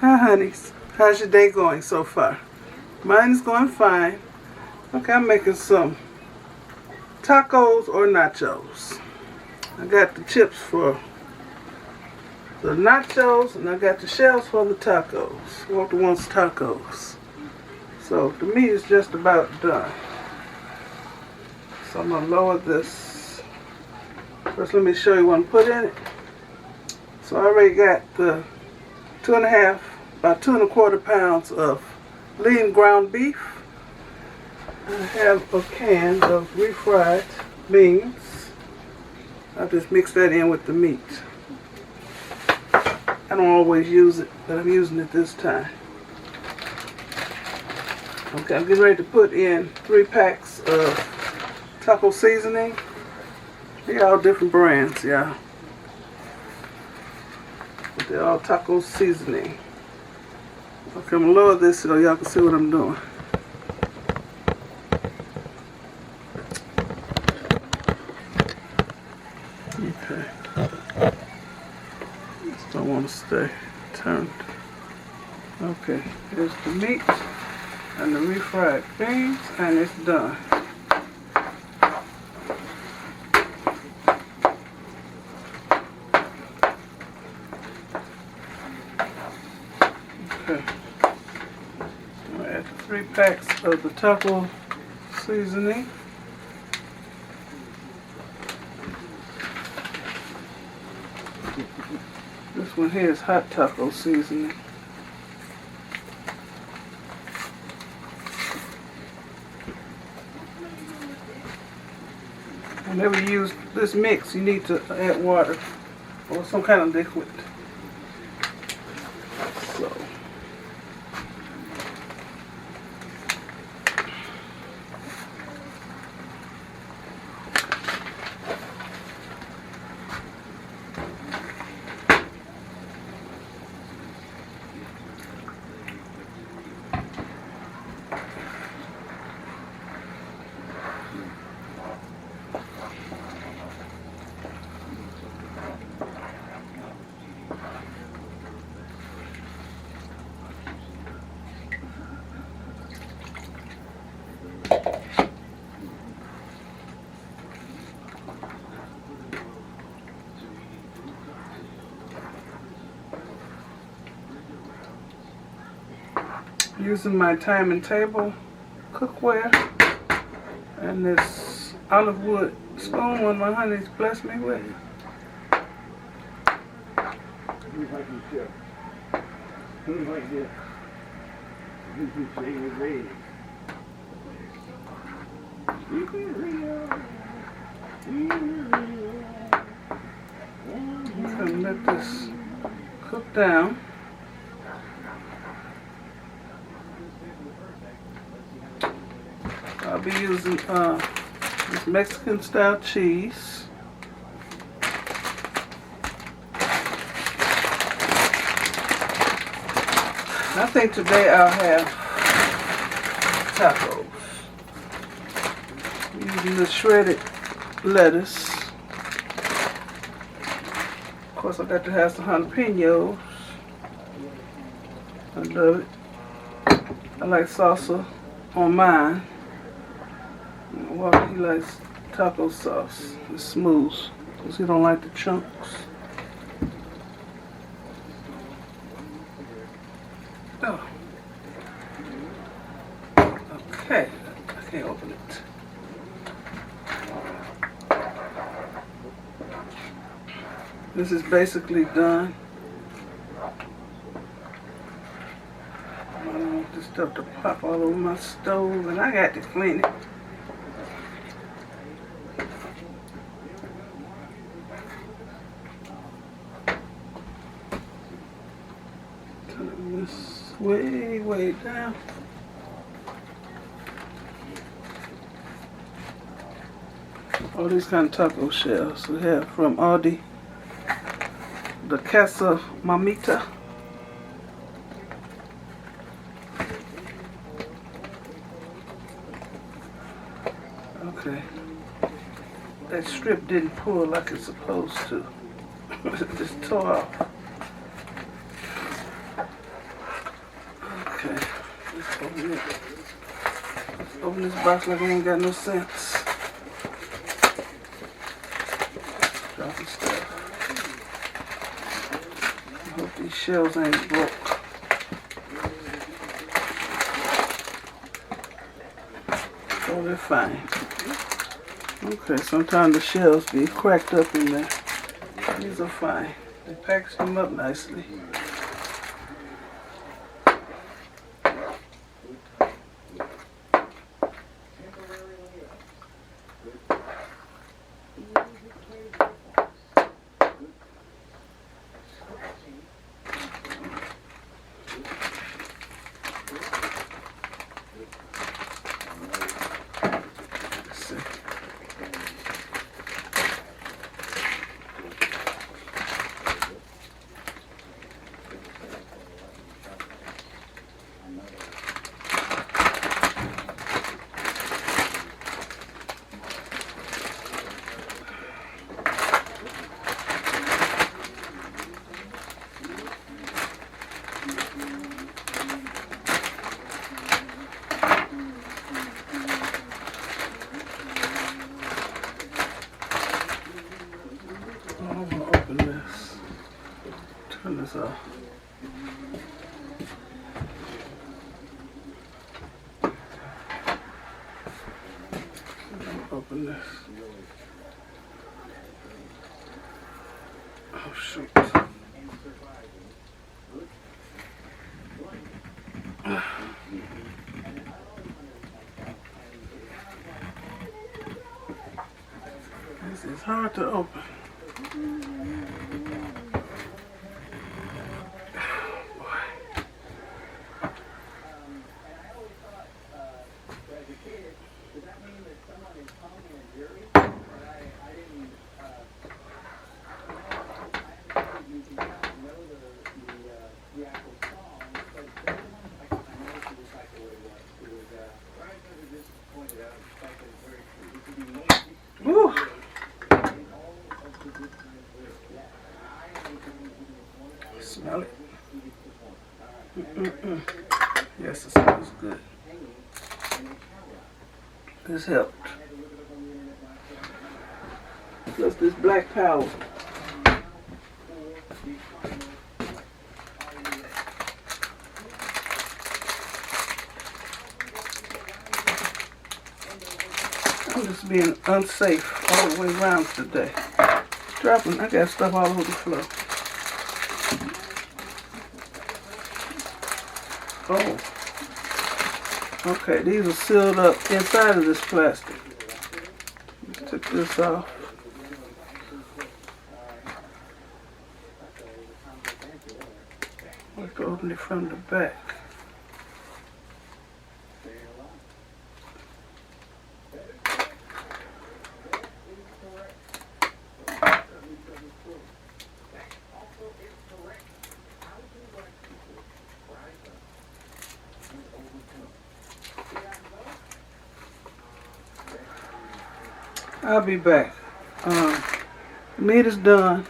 Hi, honeys. How's your day going so far? Mine is going fine. Okay, I'm making some tacos or nachos. I got the chips for the nachos and I got the shells for the tacos. Walter wants tacos. So the meat is just about done. So I'm going to lower this. First, let me show you what I put in it. So I already got the about 2¼ pounds of lean ground beef. I have a can of refried beans. I'll just mix that in with the meat. I don't always use it, but I'm using it this time. Okay, I'm getting ready to put in 3 packs of taco seasoning. They're all different brands, y'all. But they're all taco seasoning. Okay, I'm going to lower this so y'all can see what I'm doing. Okay. Just don't want to stay turned. Okay, here's the meat and the refried beans, and it's done. Okay. I'm going to add 3 packs of the taco seasoning. This one here is hot taco seasoning. Whenever you use this mix, you need to add water or some kind of liquid. So, using my Thyme and table cookware and this olive wood spoon one my honeys blessed me with. And let this cook down. I'll be using this Mexican style cheese. I think today I'll have tacos. Using the shredded lettuce. Of course, I got to have some jalapenos. I love it. I like salsa on mine. Walter, he likes taco sauce. It's smooth because he don't like the chunks. Oh. Okay. I can't open it. This is basically done. I don't want this stuff to pop all over my stove, and I got to clean it. Turn this way down. All these kind of taco shells we have from Aldi. The Casa Mamita. Okay. That strip didn't pull like it's supposed to. It just tore off. Open this box like I ain't got no sense. Dropping stuff. I hope these shells ain't broke. Oh, they're fine. Okay, sometimes the shells be cracked up in there. These are fine. They package them up nicely. Turn this off. Open this. Oh shoot. This is hard to open. Woo. Smell it. Yes, it smells good. This helped. Plus this black powder. I'm just being unsafe all the way around today. Dropping, I got stuff all over the floor. Oh. Okay, these are sealed up inside of this plastic. Let's take this off. Let's open it from the back. I'll be back. The meat is done,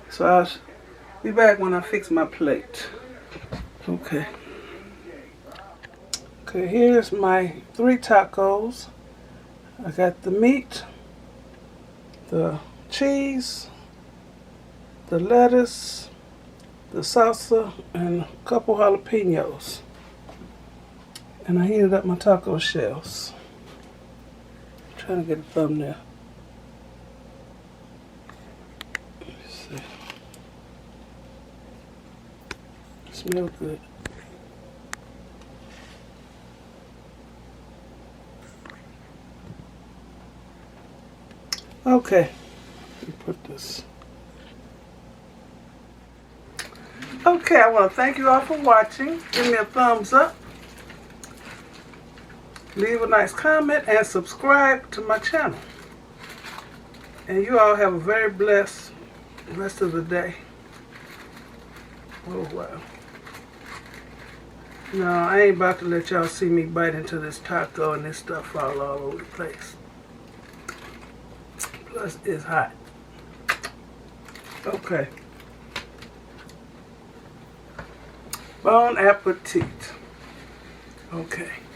so I'll be back when I fix my plate. Okay. Okay, here's my 3 tacos. I got the meat, the cheese, the lettuce, the salsa, and a couple jalapenos. And I heated up my taco shells. Trying to get a thumbnail. Let's see. Smells good. Okay. Let me put this. Okay, I want to thank you all for watching. Give me a thumbs up. Leave a nice comment and subscribe to my channel. And you all have a very blessed rest of the day. Oh wow. No, I ain't about to let y'all see me bite into this taco and this stuff fall all over the place. Plus it's hot. Okay. Bon appetit. Okay.